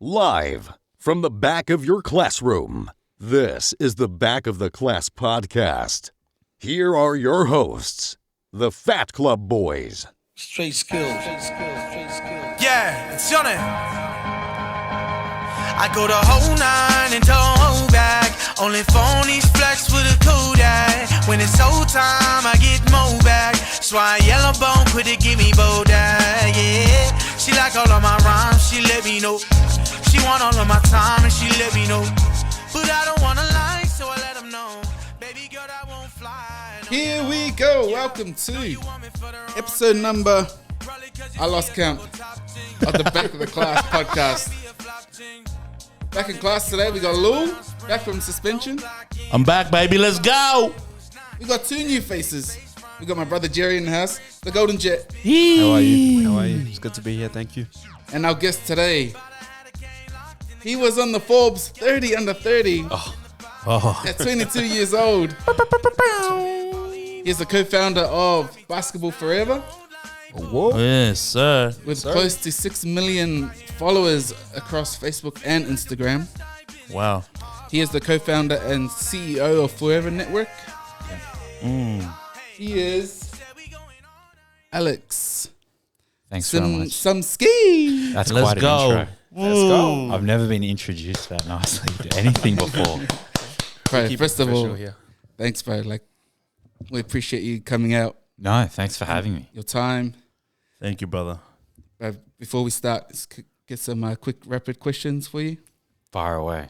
Live from the back of your classroom, this is the Back of the Class podcast. Here are your hosts, the Fat Club Boys. Straight skills. Yeah, it's your name. I go the whole nine and don't hold back. Only phonies flex with a Kodak. When it's whole time, I get more back. So I yellow bone, put it, give me Bodak. Yeah, she like all of my rhymes, she let me know. She want all of my time and she let me know. But I don't wanna lie, so I let them know. Baby girl, that won't fly. No, Here we go. Welcome to episode number, I lost count, of the Back of the Class podcast. Back in class today, we got Lou, back from suspension. I'm back, baby. Let's go. We got two new faces. We got my brother Jerry in the house, the Golden Jet. How are you? It's good to be here. Thank you. And our guest today, he was on the Forbes 30 under 30 at 22 years old. He's the co-founder of Basketball Forever. Whoa. Yes, sir. With close to 6 million followers across Facebook and Instagram. Wow. He is the co-founder and CEO of Forever Network. He is Alex Thanks very much. Sumsky. That's Let's quite go. an intro. Let's go. I've never been introduced that nicely to anything before. Bro, first of all, here. thanks, bro. Like, we appreciate you coming out, No, thanks for having me. your time. Thank you, brother. Before we start, let's get some quick, rapid questions for you. Far away.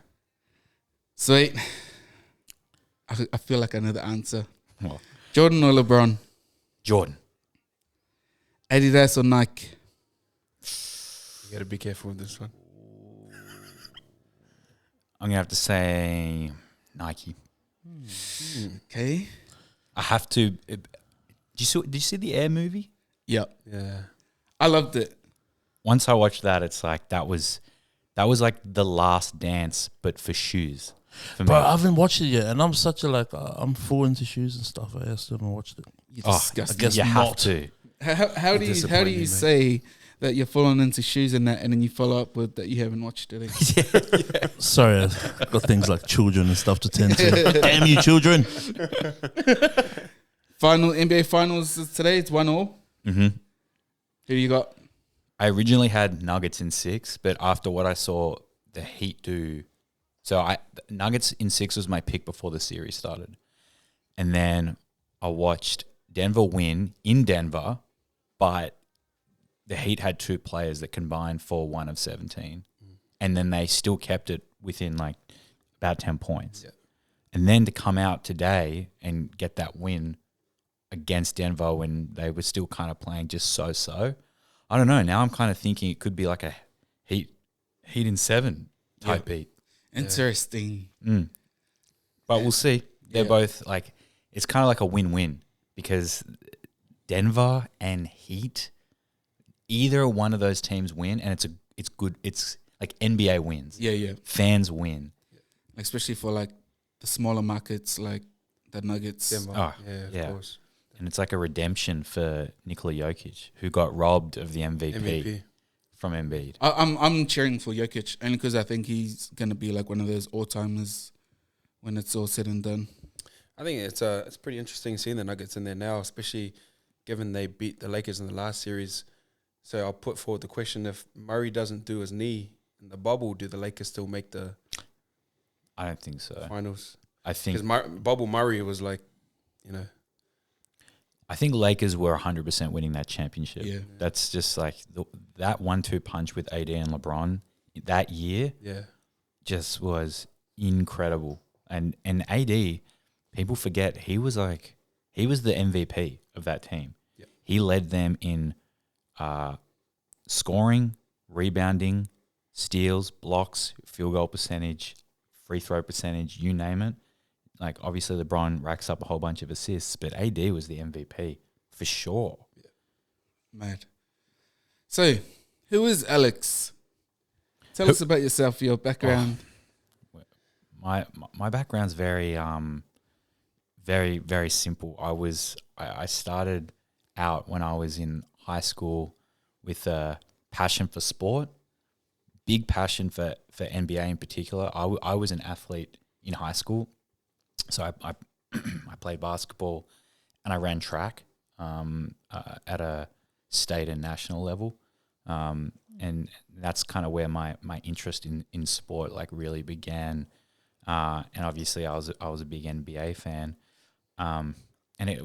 Sweet. I feel like I know the answer. Well, Jordan or LeBron? Jordan. Adidas or Nike? You gotta be careful with this one. I'm gonna have to say Nike. Okay. I have to. Did you see the Air movie? Yep. Yeah. I loved it. Once I watched that, it's like that was like the last dance, but for shoes. For Bro, me. I haven't watched it yet, and I'm such a I'm full into shoes and stuff. I still haven't watched it. You're Oh, disgusting. I guess you have not. to. How do you mate. say that you're falling into shoes and that, and then you follow up with that you haven't watched it? Sorry, I've got things like children and stuff to tend to. Damn you, children. Final NBA Finals is today. It's 1-1. Mm-hmm. Who do you got? I originally had Nuggets in 6, but after what I saw the Heat do, Nuggets in 6 was my pick before the series started, and then I watched Denver win in Denver, but the Heat had 2 players that combined for 1 of 17, and then they still kept it within like about 10 points, and then to come out today and get that win against Denver when they were still kind of playing just so. I don't know. Now I'm kind of thinking it could be like a Heat in 7 type beat. Interesting. But we'll see. They're both like, it's kind of like a win-win because Denver and Heat, either one of those teams win, and it's good. It's like NBA wins. Yeah. Fans win. Especially for like the smaller markets like the Nuggets. Denver. Oh, Of yeah. course. And it's like a redemption for Nikola Jokic, who got robbed of the MVP. From Embiid. I'm cheering for Jokic only because I think he's gonna be like one of those all-timers when it's all said and done. I think it's pretty interesting seeing the Nuggets in there now, especially given they beat the Lakers in the last series. So I'll put forward the question: if Murray doesn't do his knee in the bubble, do the Lakers still make the I don't think so. finals? I think Because bubble Murray was like, I think Lakers were 100% winning that championship. Yeah. That's just like that 1-2 punch with AD and LeBron that year just was incredible. And AD, people forget he was the MVP of that team. Yep. He led them in scoring, rebounding, steals, blocks, field goal percentage, free throw percentage, you name it. Like, obviously, LeBron racks up a whole bunch of assists, but AD was the MVP for sure. Mad. So, who is Alex? Tell us about yourself, your background. My background's very very, very simple. I started out when I was in high school with a passion for sport, big passion for NBA in particular. I was an athlete in high school, so I I played basketball and I ran track at a state and national level, and that's kind of where my interest in sport like really began. And obviously, I was a big NBA fan, and it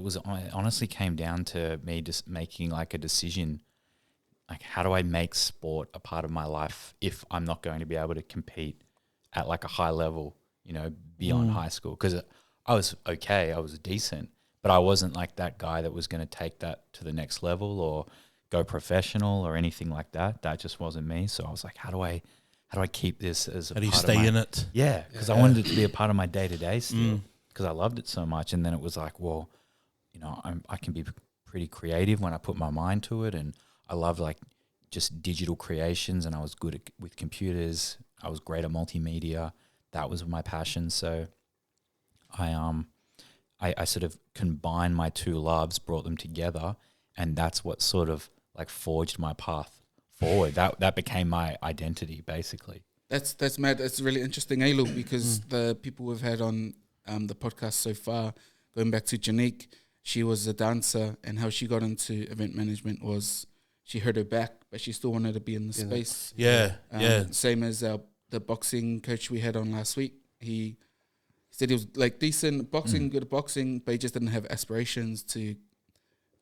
honestly came down to me just making like a decision. Like, how do I make sport a part of my life if I'm not going to be able to compete at like a high level, beyond high school? Because I was okay, I was decent, but I wasn't like that guy that was going to take that to the next level or go professional or anything like that. That just wasn't me. So I was like, how do I keep this as a How do you part of stay my, in it? Yeah, because I wanted it to be a part of my day to day still, because I loved it so much. And then it was like, well, I can be pretty creative when I put my mind to it, and I loved like just digital creations, and I was good with computers. I was great at multimedia. That was my passion. So I sort of combined my two loves, brought them together, and that's what sort of like forged my path forward. That became my identity, basically. That's mad. That's really interesting, Ailu, because the people we've had on the podcast so far, going back to Janique, she was a dancer, and how she got into event management was she hurt her back, but she still wanted to be in the space. Yeah, Same as the boxing coach we had on last week. He said he was like decent boxing, good at boxing, but he just didn't have aspirations to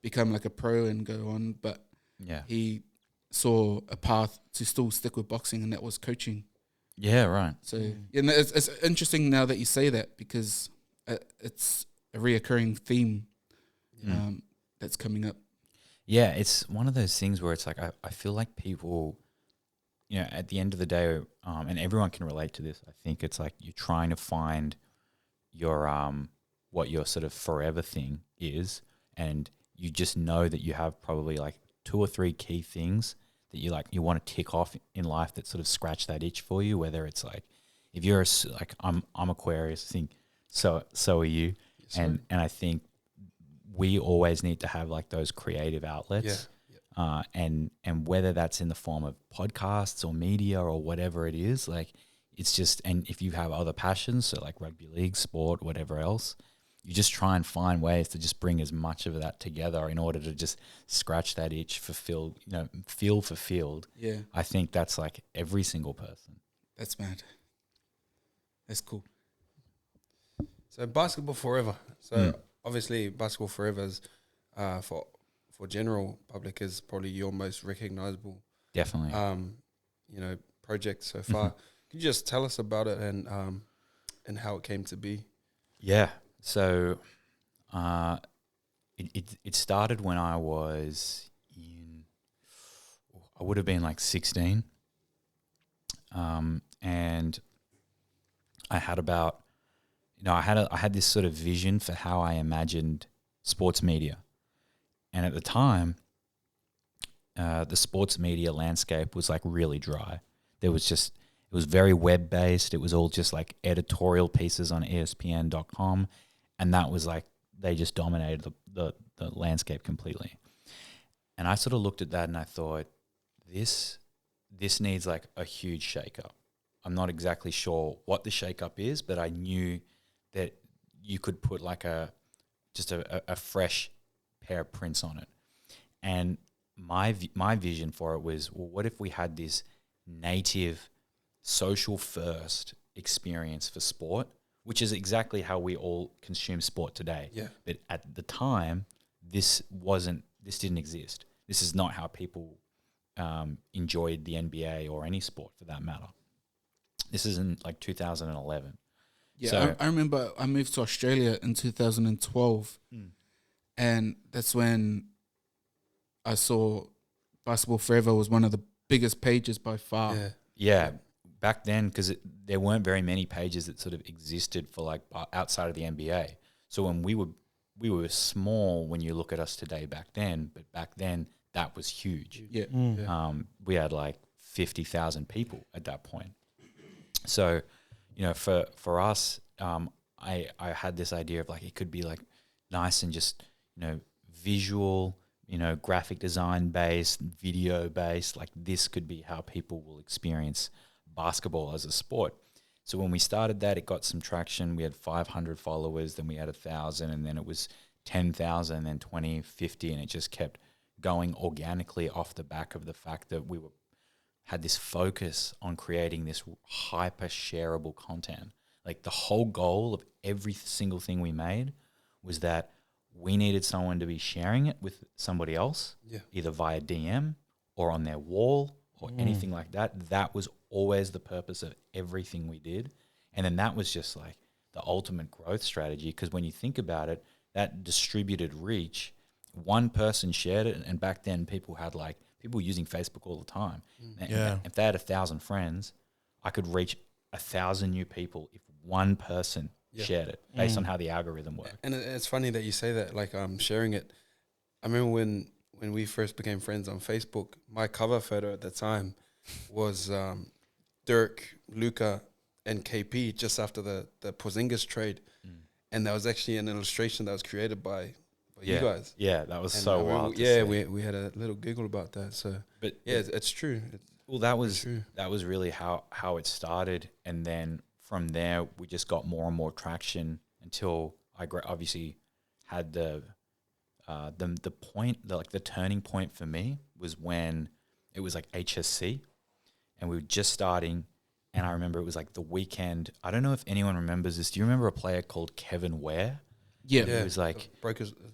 become like a pro and go on. But Yeah. he saw a path to still stick with boxing, and that was coaching. Yeah, right. So and it's interesting now that you say that, because it's a reoccurring theme that's coming up. Yeah, it's one of those things where it's like I feel like people, at the end of the day, and everyone can relate to this. I think it's like you're trying to find your what your sort of forever thing is, and you just know that you have probably like 2 or 3 key things that you want to tick off in life that sort of scratch that itch for you. Whether it's like, if you're I'm Aquarius, I think so are you, yes, and I think we always need to have like those creative outlets, and whether that's in the form of podcasts or media or whatever it is, like it's just, and if you have other passions, so like rugby league, sport, whatever else, you just try and find ways to just bring as much of that together in order to just scratch that itch, feel fulfilled. Yeah. I think that's like every single person. That's mad. That's cool. So basketball forever. So obviously basketball forever is for general public is probably your most recognizable Definitely. project so far. Can you just tell us about it and how it came to be? Yeah. So it started when I was I would have been like 16. And I had about, I had this sort of vision for how I imagined sports media. And at the time, the sports media landscape was like really dry. It was very web-based. It was all just like editorial pieces on ESPN.com. And that was like, they just dominated the landscape completely. And I sort of looked at that and I thought, this needs like a huge shakeup. I'm not exactly sure what the shakeup is, but I knew that you could put like a fresh pair of prints on it. And my vision for it was, well, what if we had this native social first experience for sport, which is exactly how we all consume sport today. Yeah. But at the time, this didn't exist. This is not how people enjoyed the NBA or any sport for that matter. This is in like 2011. Yeah, So, I remember I moved to Australia in 2012, and that's when I saw Basketball Forever was one of the biggest pages by far. Yeah. Back then, because there weren't very many pages that sort of existed for like outside of the NBA. So when we were small when you look at us today back then, but back then that was huge. Yeah. We had like 50,000 people at that point. So, for us, I had this idea of like it could be like nice and just visual, graphic design based, video based. Like this could be how people will experience basketball as a sport. So when we started that, it got some traction. We had 500 followers, then we had 1,000, and then it was 10,000, then 20, 50, and it just kept going organically off the back of the fact that we had this focus on creating this hyper shareable content. Like the whole goal of every single thing we made was that we needed someone to be sharing it with somebody else, either via DM or on their wall or anything like that. That was always the purpose of everything we did. And then that was just like the ultimate growth strategy, because when you think about it, that distributed reach, one person shared it, and back then people were using Facebook all the time. And if they had 1,000 friends, I could reach 1,000 new people if one person shared it based on how the algorithm worked. And it's funny that you say that, like sharing it. I remember when we first became friends on Facebook, my cover photo at the time was Dirk, Luka, and KP just after the Porzingis trade. And that was actually an illustration that was created by you guys. Yeah, that was And so wild. Yeah, we had a little giggle about that. So, but yeah, it's true. Well, that was really how it started, and then from there we just got more and more traction until I obviously had the point, the turning point for me was when it was like HSC, and we were just starting, and I remember it was like the weekend. I don't know if anyone remembers this. Do you remember a player called Kevin Ware? Yeah, He was like,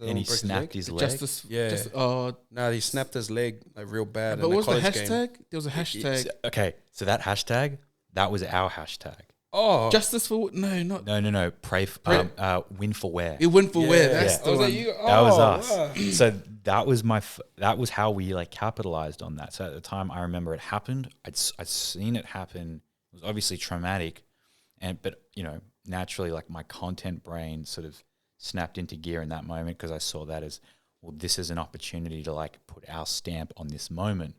and he snapped his leg. No, he snapped his leg like real bad. But in what was the hashtag? There was a hashtag. Okay, so that hashtag, that was our hashtag. Oh, Justice for not. No. Win for Ware. It went for where? Yeah. That's the one. That was us. Wow. So that was that was how we like capitalized on that. So at the time, I remember it happened. I'd seen it happen. It was obviously traumatic, but naturally, like my content brain sort of snapped into gear in that moment, because I saw that as, well, this is an opportunity to like put our stamp on this moment.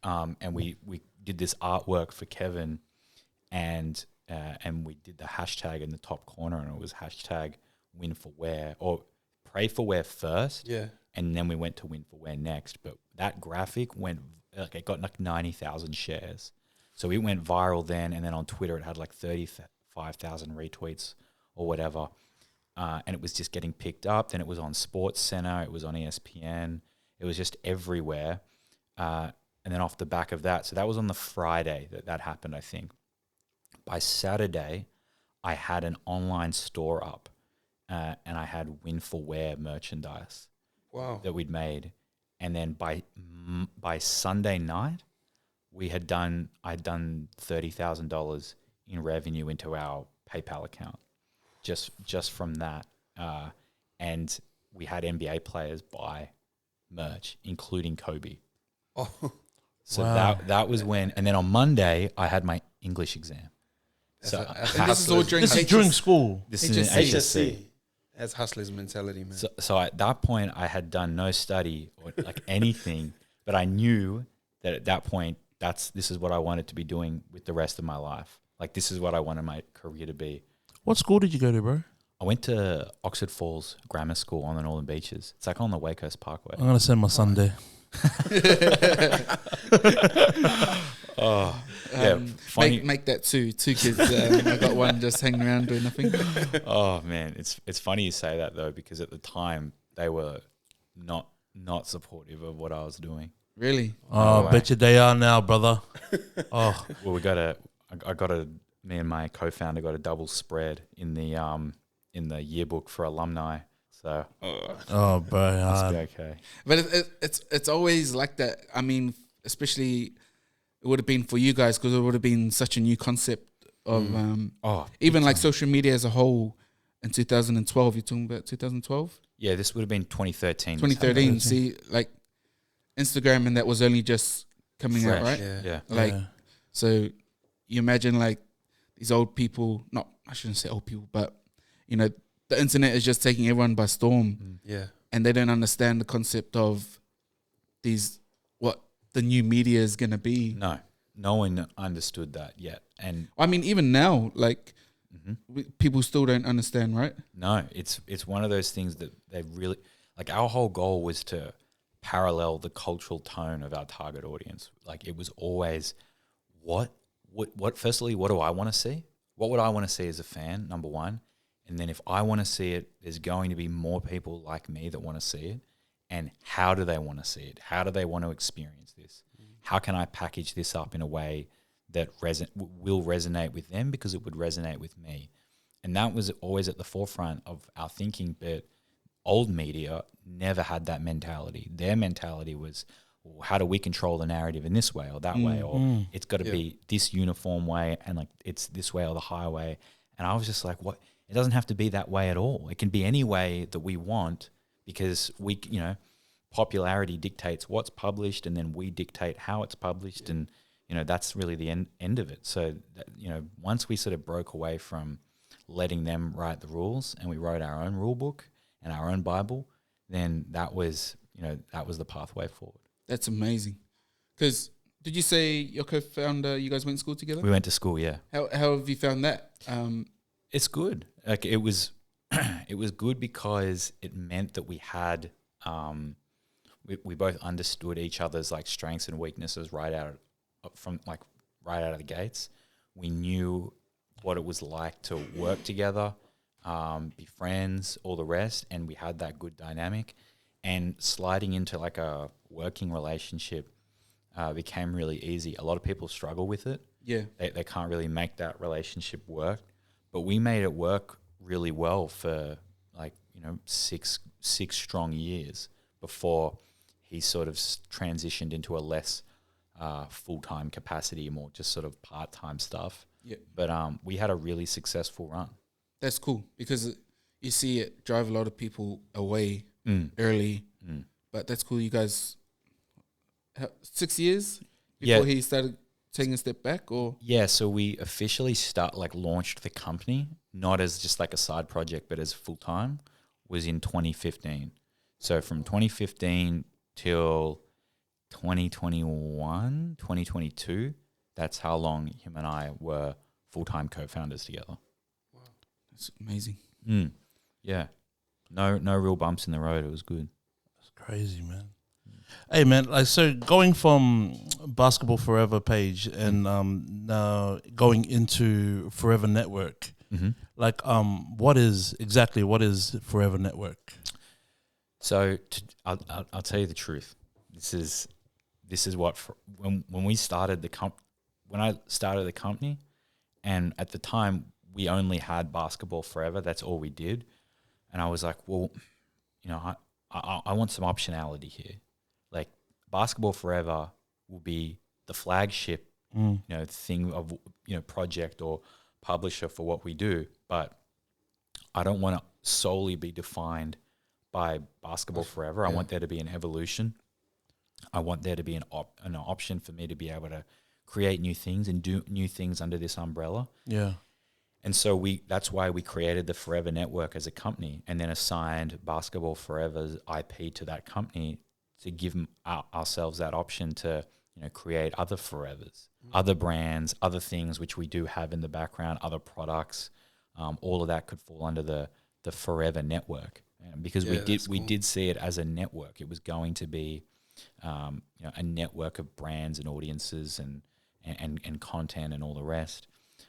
And we did this artwork for Kevin, and we did the hashtag in the top corner, and it was hashtag win for Ware, or pray for Ware first. Yeah. And then we went to win for Ware next. But that graphic it got like 90,000 shares. So it went viral then, and then on Twitter it had like 35,000 retweets or whatever. And it was just getting picked up. Then it was on Sports Center. It was on ESPN. It was just everywhere. And then off the back of that, so that was on the Friday that happened, I think. By Saturday, I had an online store up, and I had Win for Wear merchandise. Wow. That we'd made. And then by Sunday night, I'd done $30,000 in revenue into our PayPal account. Just from that, and we had NBA players buy merch, including Kobe. Oh, so that was when. And then on Monday, I had my English exam. This is all during school. This is HSC. That's hustler's mentality, man. So at that point, I had done no study or like anything, but I knew that at that point, this is what I wanted to be doing with the rest of my life. Like this is what I wanted my career to be. What school did you go to, bro? I went to Oxford Falls Grammar School on the Northern Beaches. It's like on the Waikhurst Parkway. I'm going to send my son there. Funny. Make that two kids. I got one just hanging around doing nothing. Oh man, it's funny you say that though, because at the time they were not supportive of what I was doing. Really? Oh, I bet you they are now, brother. Oh, well, me and my co-founder got a double spread in the yearbook for alumni. So bro, must be okay. But it's always like that. I mean, especially it would have been for you guys, because it would have been such a new concept of even like social media as a whole. In 2012, you're talking about 2012? Yeah, this would have been 2013. 2013. See, like Instagram, and that was only just coming out, right? Yeah. So you imagine like these old people, I shouldn't say old people, but the internet is just taking everyone by storm. Yeah. And they don't understand the concept of what the new media is going to be. No one understood that yet. And I mean, even now, like people still don't understand, right? No, it's one of those things that they really, like our whole goal was to parallel the cultural tone of our target audience. Like it was always, what firstly, what do I want to see? What would I want to see as a fan, number one? And then if I want to see it, there's going to be more people like me that want to see it. And how do they want to see it? How do they want to experience this? How can I package this up in a way that will resonate with them because it would resonate with me? And that was always at the forefront of our thinking. But old media never had that mentality. Their mentality was, well, how do we control the narrative in this way or that way? Or it's got to be this uniform way, and like it's this way or the highway. And I was just like, what? It doesn't have to be that way at all. It can be any way that we want, because we, popularity dictates what's published, and then we dictate how it's published, and that's really the end of it. So once we sort of broke away from letting them write the rules, and we wrote our own rule book and our own Bible, then that was the pathway forward. That's amazing. Because did you say your co-founder, you guys went to school together? We went to school, yeah. How have you found that? It's good. Like it was, it was good because it meant that we had, we both understood each other's like strengths and weaknesses right out of the gates. We knew what it was like to work together, be friends, all the rest, and we had that good dynamic. And sliding into like a working relationship became really easy. A lot of people struggle with it. Yeah, they can't really make that relationship work. But we made it work really well for 6 strong years before he sort of transitioned into a less full-time capacity, more just sort of part-time stuff. Yeah. But we had a really successful run. That's cool, because you see it drive a lot of people away early. But that's cool. You guys, 6 years before he started taking a step back, or? Yeah, so we officially launched the company, not as just like a side project, but as full-time, was in 2015. So from 2015 till 2021, 2022, that's how long him and I were full-time co-founders together. Wow, that's amazing. Yeah, no real bumps in the road. It was good. That's crazy, man. Hey, man, like, so going from Basketball Forever page and now going into Forever Network, what is Forever Network? So I'll tell you the truth. This is what when we started when I started the company, and at the time we only had Basketball Forever. That's all we did, and I was like, well, I want some optionality here. Like Basketball Forever will be the flagship, thing of project or publisher for what we do, but I don't want to solely be defined by Basketball Forever. I want there to be an evolution. I want there to be an option for me to be able to create new things and do new things under this umbrella. Yeah. And so that's why we created the Forever Network as a company, and then assigned Basketball Forever's IP to that company to give ourselves that option to create other Forevers, other brands, other things which we do have in the background, other products. All of that could fall under the Forever Network, because we did see it as a network. It was going to be a network of brands and audiences and content and all the rest.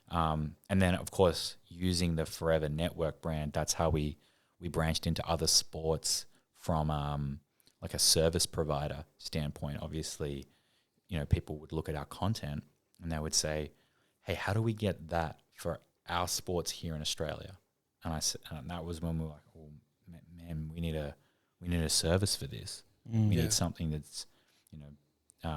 And then, of course, using the Forever Network brand, that's how we branched into other sports from like a service provider standpoint. Obviously, people would look at our content and they would say, hey, how do we get that for our sports here in Australia? And I said, and that was when we were like, oh, man, we need a service for this. We need something that's,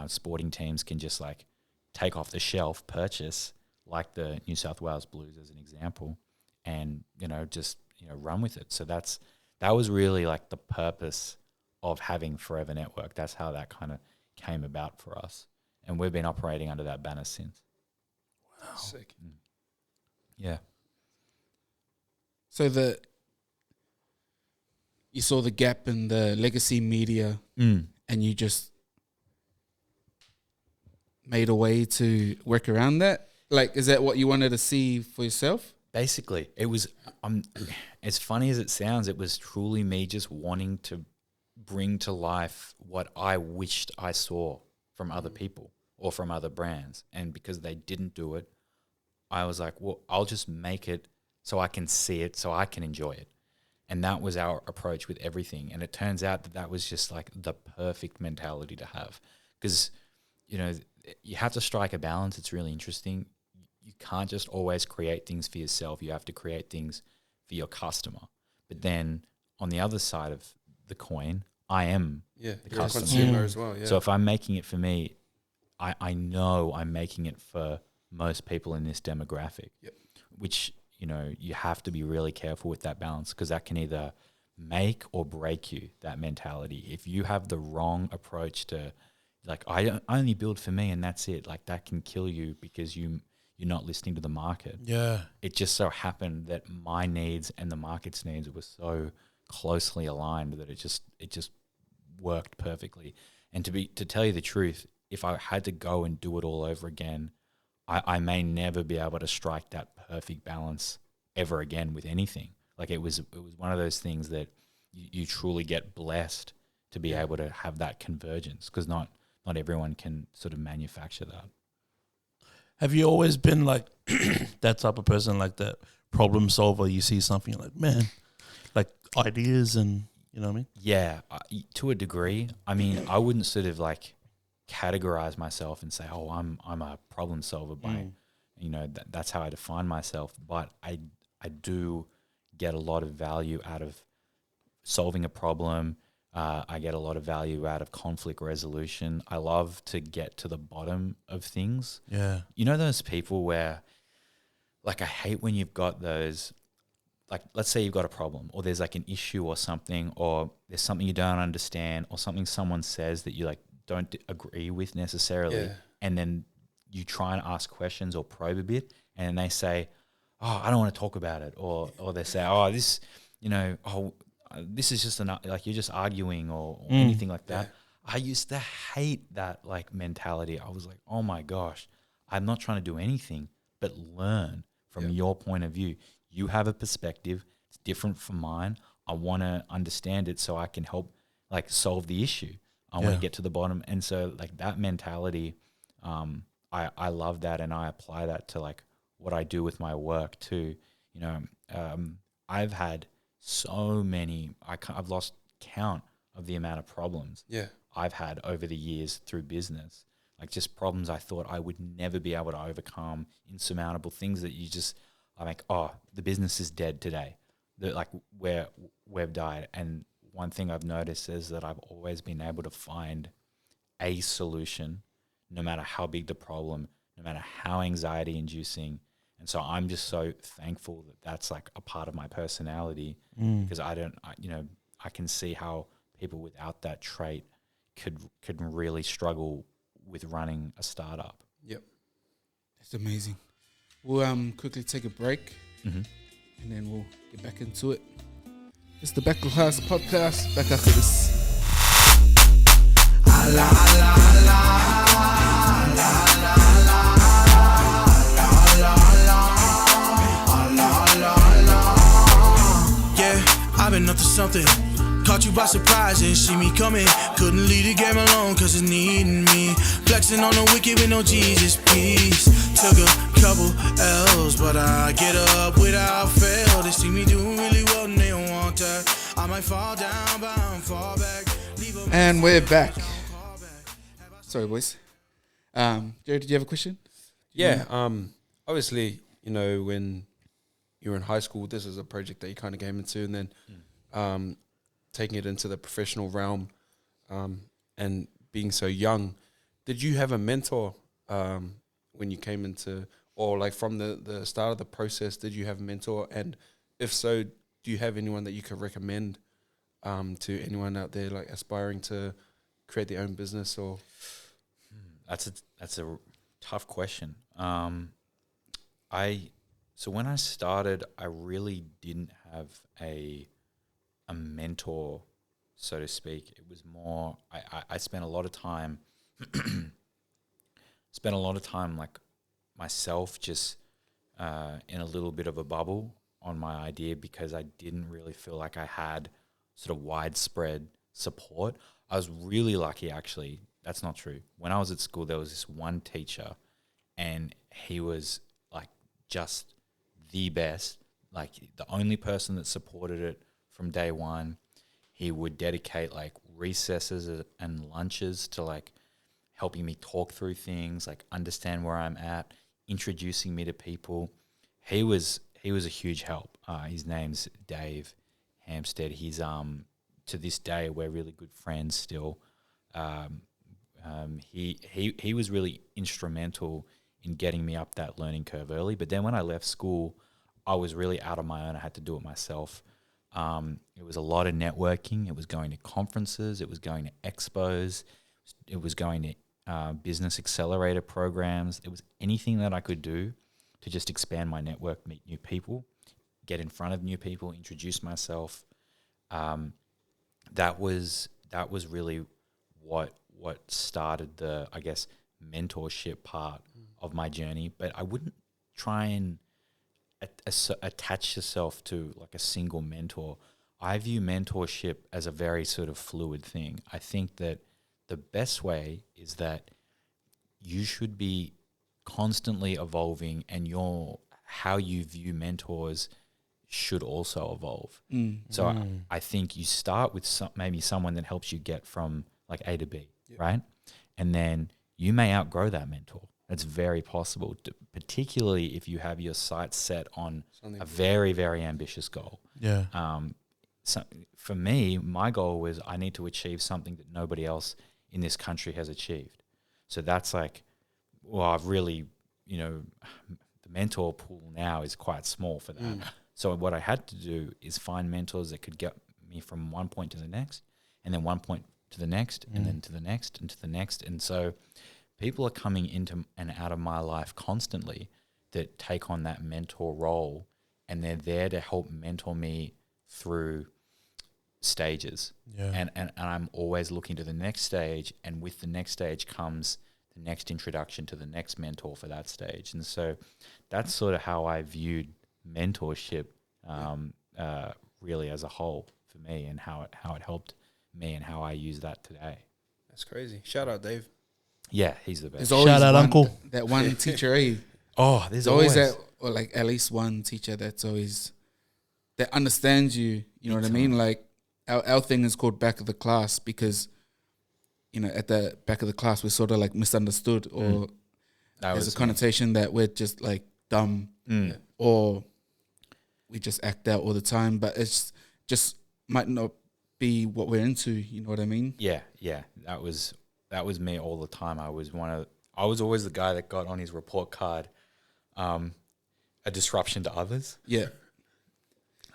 sporting teams can just like take off the shelf, purchase, like the New South Wales Blues as an example, and just run with it. So that was really like the purpose of having Forever Network. That's how that kind of came about for us, and we've been operating under that banner since. Wow, sick. Yeah. So you saw the gap in the legacy media, and you just made a way to work around that? Like, is that what you wanted to see for yourself? Basically, it was, as funny as it sounds, it was truly me just wanting to bring to life what I wished I saw from other people or from other brands. And because they didn't do it, I was like, well, I'll just make it so I can see it, so I can enjoy it. And that was our approach with everything. And it turns out that was just like the perfect mentality to have. Because, you know, you have to strike a balance. It's really interesting. You can't just always create things for yourself. You have to create things for your customer. But then on the other side of the coin, I am the you're a customer. consumer as well. Yeah. So if I'm making it for me, I know I'm making it for most people in this demographic, which, you know, you have to be really careful with that balance, because that can either make or break you, that mentality. If you have the wrong approach to, like, I only build for me and that's it, like, that can kill you because you're not listening to the market. Yeah. It just so happened that my needs and the market's needs were so closely aligned that it just worked perfectly. And to tell you the truth, if I had to go and do it all over again, I may never be able to strike that perfect balance ever again with anything. Like, it was one of those things that you truly get blessed to be able to have that convergence, because not everyone can sort of manufacture that. Have you always been like that type of person, like that problem solver? You see something, you're like, man, like ideas, and you know what I mean? Yeah, to a degree. I mean, I wouldn't sort of like categorize myself and say, oh, I'm a problem solver by, you know, that's how I define myself. But I do get a lot of value out of solving a problem. I get a lot of value out of conflict resolution. I love to get to the bottom of things. Yeah. You know those people where, like, I hate when you've got those, like, let's say you've got a problem, or there's like an issue or something, or there's something you don't understand, or something someone says that you like don't agree with necessarily, and then you try and ask questions or probe a bit, and they say, oh, I don't want to talk about it, or they say, oh, this, you know, oh, this is just like you're just arguing or anything like that. I used to hate that like mentality. I was like, oh my gosh, I'm not trying to do anything but learn from your point of view. You have a perspective, it's different from mine. I want to understand it so I can help like solve the issue. I want to get to the bottom. And so like that mentality, I love that, and I apply that to like what I do with my work too. You know, I've had so many, I've lost count of the amount of problems I've had over the years through business. Like just problems I thought I would never be able to overcome, insurmountable things that you just, I'm like, oh, the business is dead today. Like we've died. And one thing I've noticed is that I've always been able to find a solution, no matter how big the problem, no matter how anxiety inducing. And so I'm just so thankful that that's like a part of my personality, because I can see how people without that trait could really struggle with running a startup. Yep. That's amazing. We'll quickly take a break, and then we'll get back into it. It's the Back Class Podcast. Back after this. Yeah, I've been up to something. Caught you by surprise and see me coming. Couldn't leave the game alone cause it's needing me. Flexing on the wicked with no Jesus peace. Took a couple L's, but I get up without fail. They see me doing really well and they don't want that. I might fall down, but I'm fall back. And we're back. Sorry, boys. Jared, did you have a question? Yeah. Obviously, you know, when you were in high school, this is a project that you kind of came into, and then taking it into the professional realm, and being so young, did you have a mentor when you came into, or like from the start of the process, did you have a mentor? And if so, do you have anyone that you could recommend to anyone out there like aspiring to create their own business? Or that's a tough question. So when I started, I really didn't have a mentor, so to speak. It was more, I spent a lot of time, like myself just in a little bit of a bubble on my idea, because I didn't really feel like I had sort of widespread support. I was really lucky, actually. That's not true. When I was at school, there was this one teacher, and he was like just the best, like the only person that supported it from day one. He would dedicate like recesses and lunches to like helping me talk through things, like understand where I'm at, introducing me to people. He was a huge help. His name's Dave Hampstead. He's to this day we're really good friends still. He was really instrumental in getting me up that learning curve early. But then when I left school, I was really out on my own. I had to do it myself. It was a lot of networking. It was going to conferences. It was going to expos. It was going to business accelerator programs. It was anything that I could do to just expand my network, meet new people, get in front of new people, introduce myself. That was really what started the, I guess, mentorship part of my journey. But I wouldn't try and attach yourself to like a single mentor. I view mentorship as a very sort of fluid thing. I think that the best way is that you should be constantly evolving, and how you view mentors should also evolve. So I think you start with maybe someone that helps you get from like A to B, right? And then you may outgrow that mentor. That's very possible, particularly if you have your sights set on a very, very ambitious goal. Yeah. So for me, my goal was I need to achieve something that nobody else in this country has achieved. So that's like, well, I've really, the mentor pool now is quite small for that. So what I had to do is find mentors that could get me from one point to the next, and then one point to the next, and then to the next, and to the next. And so people are coming into and out of my life constantly that take on that mentor role, and they're there to help mentor me through stages. And I'm always looking to the next stage, and with the next stage comes the next introduction to the next mentor for that stage. And so that's sort of how I viewed mentorship really as a whole for me, and how it helped me and how I use that today. That's crazy. Shout out Dave. Yeah, he's the best. There's always Shout out, Uncle. That one teacher, Oh, there's always that, or like at least one teacher that understands you. You know what I mean? Like our thing is called back of the class because, at the back of the class we're sort of like misunderstood, or there's a connotation that we're just like dumb, or we just act out all the time. But it's just might not be what we're into. You know what I mean? Yeah. That was me all the time. I was always the guy that got on his report card a disruption to others. Yeah.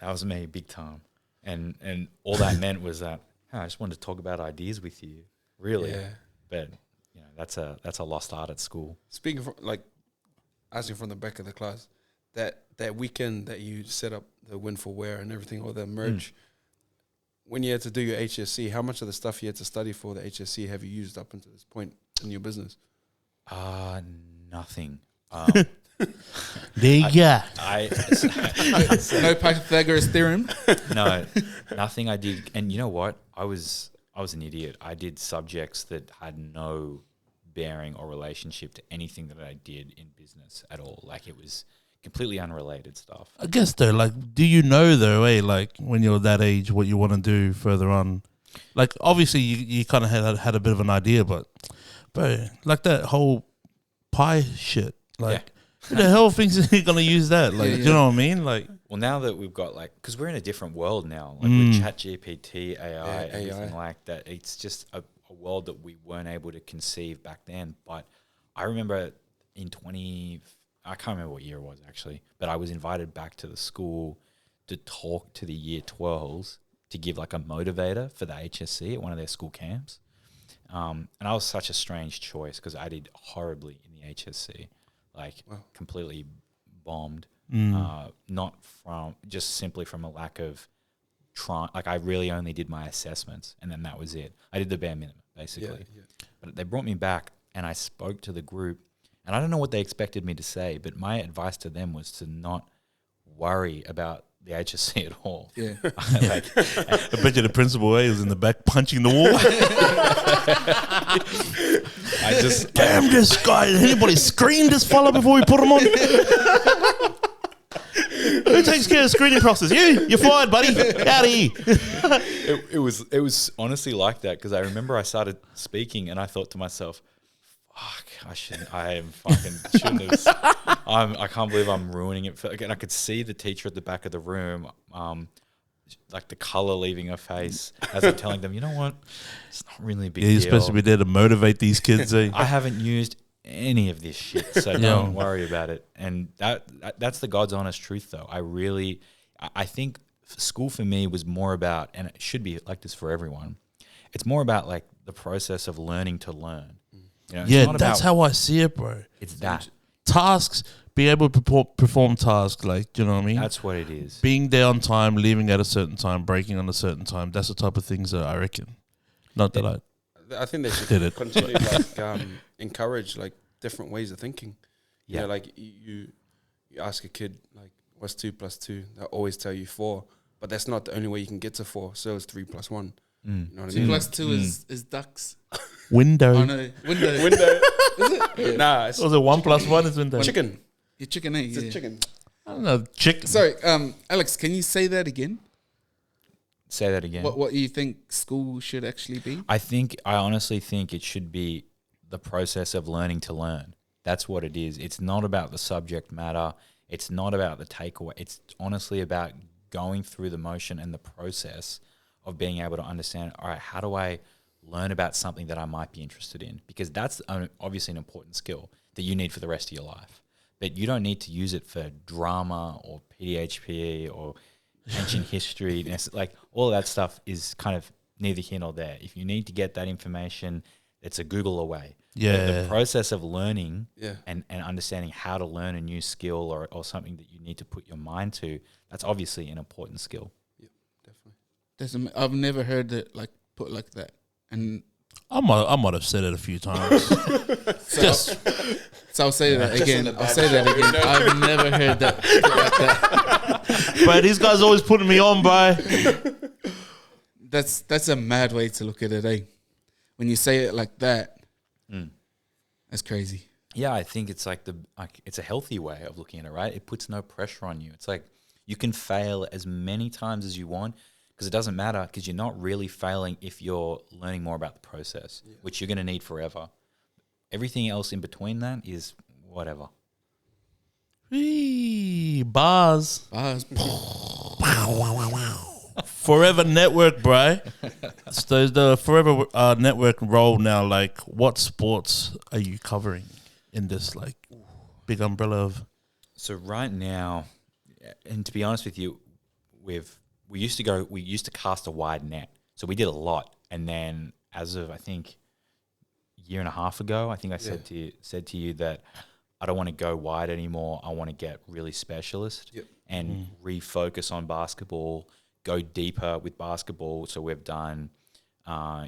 That was me big time. And all that meant was that I just wanted to talk about ideas with you, really. Yeah. But that's a lost art at school. Speaking from like asking from the back of the class, that weekend that you set up the Win for Wear and everything, or the merch, when you had to do your HSC, how much of the stuff you had to study for the HSC have you used up until this point in your business? Nothing. There you go. No Pythagoras theorem. No, nothing. I did, and you know what? I was an idiot. I did subjects that had no bearing or relationship to anything that I did in business at all. Like it was completely unrelated stuff. I guess though, like, do you know though, like when you're that age, what you want to do further on? Like, obviously, you kind of had a bit of an idea, but like that whole pie shit, like, who the hell thinks you're gonna use that? Like, do you know what I mean? Like, well, now that we've got because we're in a different world now, like with ChatGPT, AI, everything like that, it's just a world that we weren't able to conceive back then. But I remember I can't remember what year it was actually, but I was invited back to the school to talk to the year 12s to give like a motivator for the HSC at one of their school camps. And I was such a strange choice because I did horribly in the HSC, completely bombed. Not simply from a lack of trying. Like I really only did my assessments and then that was it. I did the bare minimum basically. But they brought me back and I spoke to the group. And I don't know what they expected me to say, but my advice to them was to not worry about the HSC at all. Yeah. Like, I bet you the principal was in the back punching the wall. I just Damn this guy! Did anybody screen this fella before we put him on? Who takes care of the screening process? You're fired, buddy. Out of here. it was honestly like that because I remember I started speaking and I thought to myself, "Fuck, I can't believe I'm ruining it." And I could see the teacher at the back of the room, like the color leaving her face as I'm telling them, "You know what? It's not really a big Yeah, you're deal. supposed to be there to motivate these kids. Eh? I haven't used any of this shit, so don't worry about it." And that's the God's honest truth, though. I think school for me was more about, and it should be like this for everyone. It's more about like the process of learning to learn. You know, it's Yeah, not that's about- how I see it, bro. it's that. Tasks, be able to perform tasks, like, you know what I mean? That's what it is. Being there on time, leaving at a certain time, breaking on a certain time. That's the type of things that I reckon. Not that I think they Did should it. continue like encourage like different ways of thinking. Yeah. Yeah, like you ask a kid like, "What's 2 + 2?" They'll always tell you 4, but that's not the only way you can get to 4. So it's 3 + 1. You know what I 2 mean? + 2 is ducks. window. Oh no, window. Window. Is it? Yeah. Nah, it's Was it 1 + 1 is window? chicken. Your chicken egg. It's Yeah. a chicken. I don't know. Chicken. Sorry, Alex, can you say that again? Say that again. What you think school should actually be? I honestly think it should be the process of learning to learn. That's what it is. It's not about the subject matter. It's not about the takeaway. It's honestly about going through the motion and the process of being able to understand, all right, how do I learn about something that I might be interested in? Because that's obviously an important skill that you need for the rest of your life. But you don't need to use it for drama or PDHPE or ancient history. Like all of that stuff is kind of neither here nor there. If you need to get that information, it's a Google away. Yeah. The process of learning Yeah. and understanding how to learn a new skill or something that you need to put your mind to, that's obviously an important skill. Definitely. I've never heard it like put like that. And I might have said it a few times. so I'll say that again. I'll say that again. I've never heard that put like that. But these guys always putting me on, bro. That's a mad way to look at it, eh? When you say it like that, that's crazy. Yeah, I think it's it's a healthy way of looking at it, right? It puts no pressure on you. It's like you can fail as many times as you want because it doesn't matter because you're not really failing if you're learning more about the process, which you're going to need forever. Everything else in between that is whatever. Eee, bars. Bars. Forever Network, bro. So the Forever Network role now, like, what sports are you covering in this, like, big umbrella of? So right now, and to be honest with you, we used to cast a wide net. So we did a lot. And then as of, I think, a year and a half ago, I think I said to you that I don't want to go wide anymore. I want to get really specialist and refocus on basketball, go deeper with basketball. So we've done, our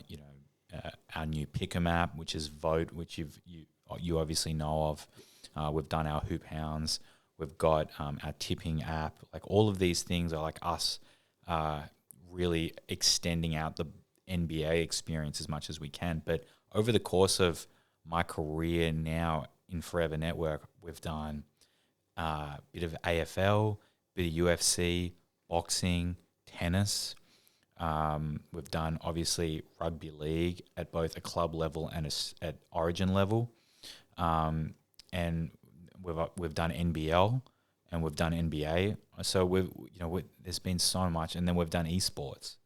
new Pick'em app, which is Vote, which you obviously know of. We've done our Hoop Hounds. We've got our tipping app. Like all of these things are like us really extending out the NBA experience as much as we can. But over the course of my career now in Forever Network, we've done a bit of AFL, bit of UFC, boxing, tennis. We've done obviously rugby league at both a club level and at Origin level, and we've done NBL and we've done NBA. So there's been so much, and then we've done esports.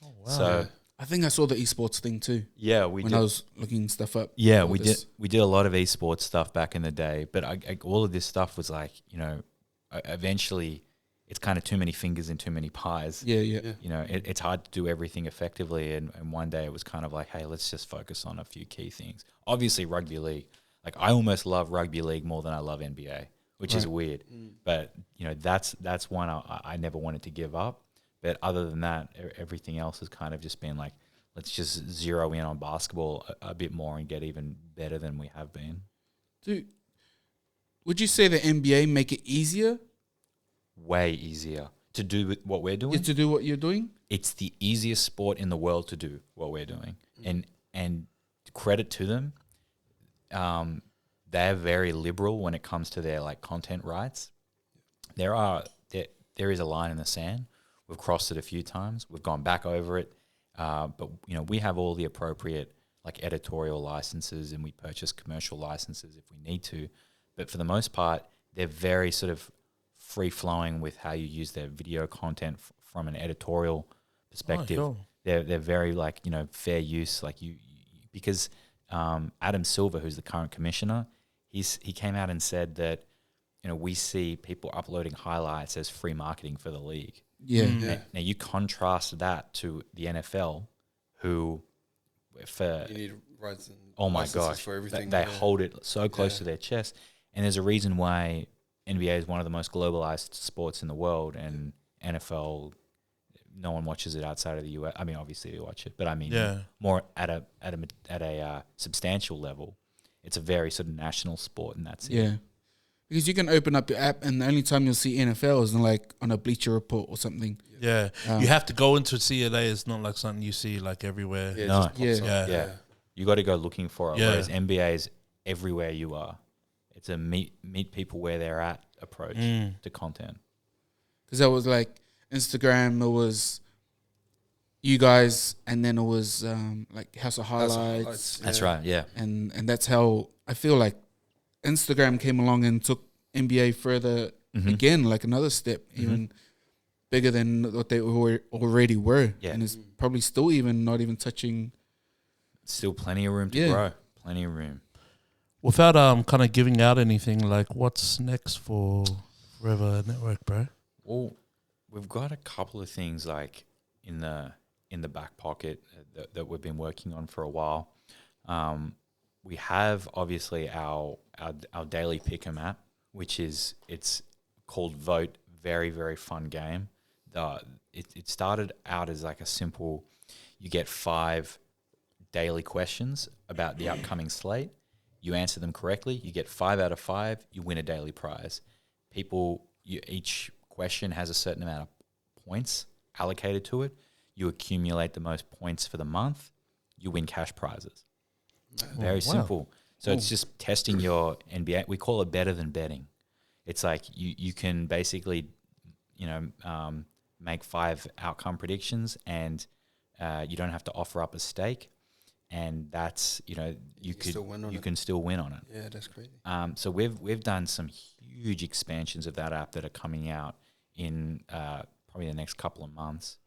Oh wow! So I think I saw the esports thing too. Yeah, when I was looking stuff up. Yeah, we did a lot of esports stuff back in the day, but all of this stuff was like, eventually it's kind of too many fingers and too many pies. Yeah. It's hard to do everything effectively, and one day it was kind of like, hey, let's just focus on a few key things. Obviously, rugby league. Like I almost love rugby league more than I love NBA, which is weird. But that's one I never wanted to give up. But other than that, everything else has kind of just been like, let's just zero in on basketball a bit more and get even better than we have been. Dude, would you say the NBA make it easier? Way easier. to do with what we're doing. To do what you're doing? It's the easiest sport in the world to do what we're doing, and credit to them. They're very liberal when it comes to their like content rights. There is a line in the sand. We've crossed it a few times. We've gone back over it, but we have all the appropriate like editorial licenses, and we purchase commercial licenses if we need to. But for the most part, they're very sort of free flowing with how you use their video content from an editorial perspective. Oh, They're very like fair use, like you because Adam Silver, who's the current commissioner, he came out and said that we see people uploading highlights as free marketing for the league. Yeah. Now you contrast that to the NFL, who for You need rights and oh my licenses gosh, for everything. they hold it so close to their chest, and there's a reason why NBA is one of the most globalized sports in the world, and NFL, no one watches it outside of the US. I mean, obviously they watch it, but I mean, more at a substantial level. It's a very sort of national sport, and that's it. Yeah. Because you can open up your app, and the only time you'll see NFL is like on a Bleacher Report or something. Yeah. You have to go into CLA. It's not like something you see like everywhere. Yeah, No. just pops up. Yeah. You got to go looking for it. Yeah. Whereas NBA is everywhere you are. It's a meet people where they're at approach to content. Because that was like Instagram, it was you guys, and then it was like House of Highlights. That's right. Yeah. And that's how I feel like Instagram came along and took NBA further again, like another step, even bigger than what they already were. Yeah. And it's probably still not even touching. Still plenty of room to grow. Plenty of room. Without kind of giving out anything, like what's next for Forever Network, bro? Well, we've got a couple of things like in the back pocket that we've been working on for a while. We have obviously our daily pick'em app, which it's called Vote. Very, very fun game. It started out as like a simple, you get 5 daily questions about the upcoming slate. You answer them correctly, you get 5 out of 5, you win a daily prize. Each question has a certain amount of points allocated to it. You accumulate the most points for the month, you win cash prizes. Very simple. So it's just testing your NBA. We call it better than betting. It's like you can basically, make 5 outcome predictions, and you don't have to offer up a stake, and that's you can still win on it. Yeah, that's crazy. So we've done some huge expansions of that app that are coming out in probably the next couple of months.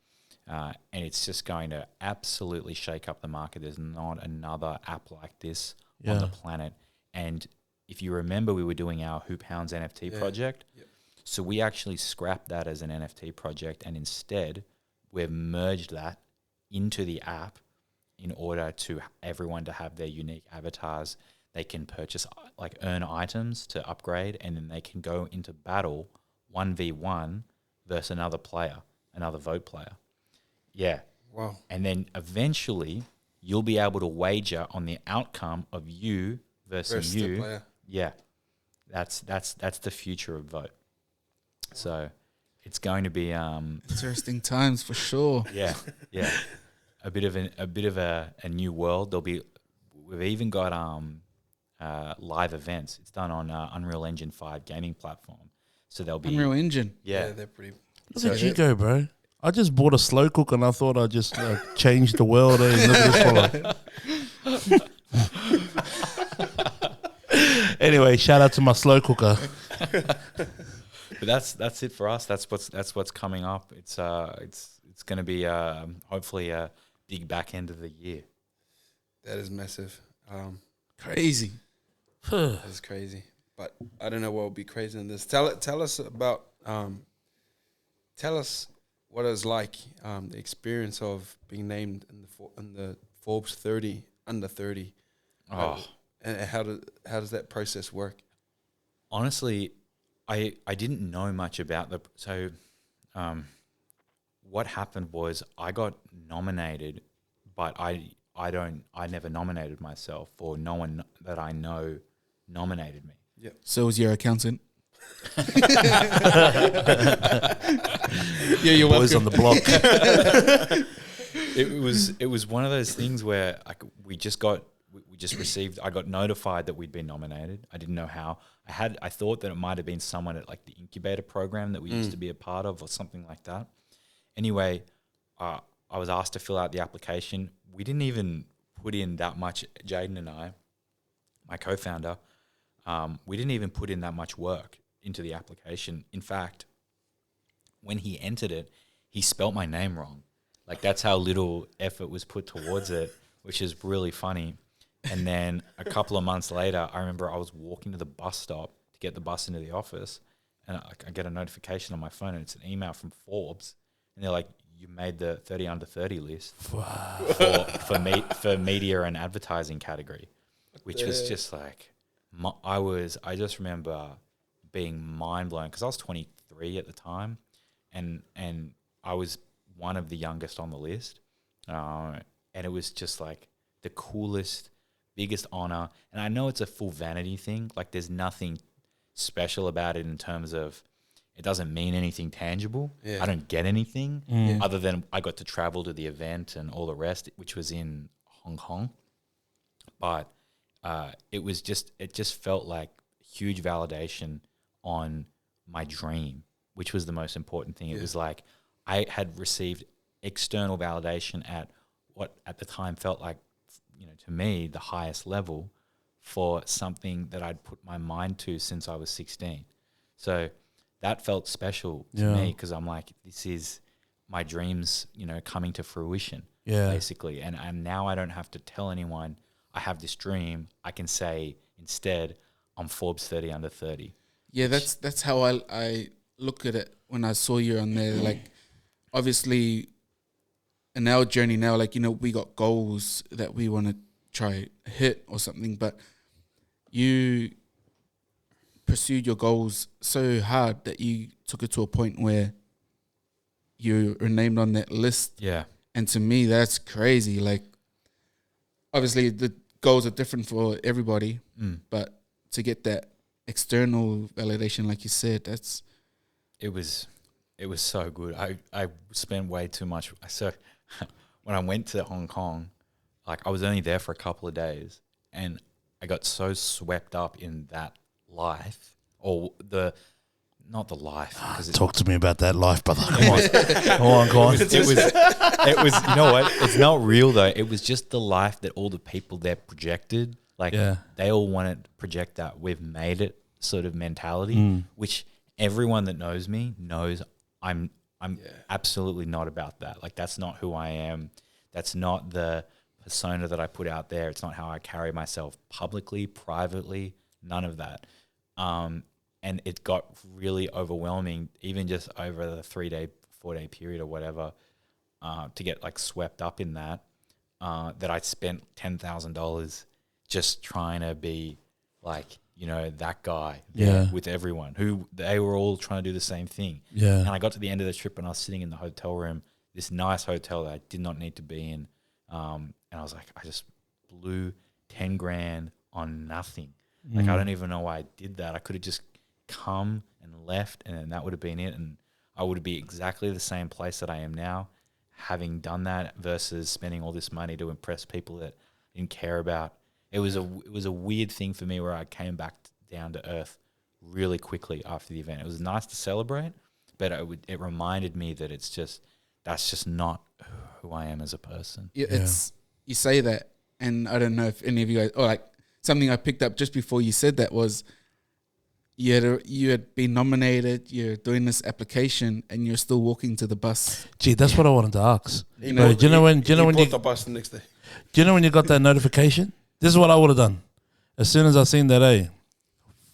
And it's just going to absolutely shake up the market. There's not another app like this on the planet. And if you remember, we were doing our Hoop Hounds NFT project. Yep. So we actually scrapped that as an NFT project, and instead we've merged that into the app in order to everyone to have their unique avatars. They can purchase, earn items to upgrade, and then they can go into battle 1v1 versus another vote player. Yeah. Wow. And then eventually you'll be able to wager on the outcome of you versus you. The player. Yeah. That's the future of vote. So it's going to be Interesting times for sure. yeah. A bit of a new world. We've even got live events. It's done on Unreal Engine 5 gaming platform. So there'll be Unreal Engine. Yeah. They're pretty. Look at you go, bro. I just bought a slow cooker and I thought I'd just change the world. Look at this fella. Anyway, shout out to my slow cooker. But that's it for us. That's what's coming up. It's going to be hopefully a big back end of the year. That is massive. Crazy. That is crazy. But I don't know what will be crazy in this. Tell us about. Tell us what it was like, the experience of being named in the Forbes 30 under 30. And how does that process work? Honestly, I didn't know much about what happened was I got nominated, but I never nominated myself, or no one that I know nominated me. So was your accountant? Yeah, you're Boys welcome. on the block. It was one of those things where we just received. I got notified that we'd been nominated. I didn't know how. I thought that it might have been someone at like the incubator program that we used to be a part of or something like that. Anyway, I was asked to fill out the application. We didn't even put in that much. Jaden and I, my co-founder, we didn't even put in that much work into the application. In fact, when he entered it, he spelt my name wrong. Like, that's how little effort was put towards it, which is really funny. And then a couple of months later, I remember I was walking to the bus stop to get the bus into the office, and I get a notification on my phone, and it's an email from Forbes, and they're like, "You made the 30 under 30 list for media and advertising category," which was just like, I just remember being mind blown because I was 23 at the time, and I was one of the youngest on the list, and it was just like the coolest, biggest honor. And I know it's a full vanity thing. Like, there's nothing special about it in terms of it doesn't mean anything tangible. Yeah. I don't get anything other than I got to travel to the event and all the rest, which was in Hong Kong. But it just felt like huge validation on my dream, which was the most important thing. It was like I had received external validation at what at the time felt like, to me, the highest level for something that I'd put my mind to since I was 16. So that felt special to me because I'm like, this is my dreams, coming to fruition, basically. And now I don't have to tell anyone I have this dream. I can say instead, I'm Forbes 30 under 30. Yeah, that's how I look at it when I saw you on there. Like, obviously, in our journey now, like, we got goals that we want to try hit or something, but you pursued your goals so hard that you took it to a point where you were named on that list. Yeah. And to me, that's crazy. Like, obviously, the goals are different for everybody, but to get that external validation, like you said, it was so good. I spent way too much. So when I went to Hong Kong, like, I was only there for a couple of days, and I got so swept up in that life, or not the life. Talk to me about that life, brother. Come on. Go on. It was, you know what? It's not real though. It was just the life that all the people there projected. Like, they all wanted to project that we've made it sort of mentality, which everyone that knows me knows I'm absolutely not about that. Like, that's not who I am. That's not the persona that I put out there. It's not how I carry myself publicly, privately, none of that. And it got really overwhelming, even just over the 4-day period or whatever, to get like swept up in that I spent $10,000 just trying to be like, that guy with everyone who they were all trying to do the same thing. Yeah. And I got to the end of the trip and I was sitting in the hotel room, this nice hotel that I did not need to be in. And I was like, I just blew 10 grand on nothing. Like, I don't even know why I did that. I could have just come and left, and then that would have been it. And I would be exactly the same place that I am now, having done that, versus spending all this money to impress people that I didn't care about. It was a weird thing for me where I came back down to earth really quickly after the event. It was nice to celebrate, but it reminded me that that's just not who I am as a person. Yeah, you say that, and I don't know if any of you guys, or like something I picked up just before you said that was you had been nominated, you're doing this application, and you're still walking to the bus. Gee, that's what I wanted to ask. He Do you know when bought the bus the next day. Do you know when you got that notification? This is what I would have done. As soon as I seen that,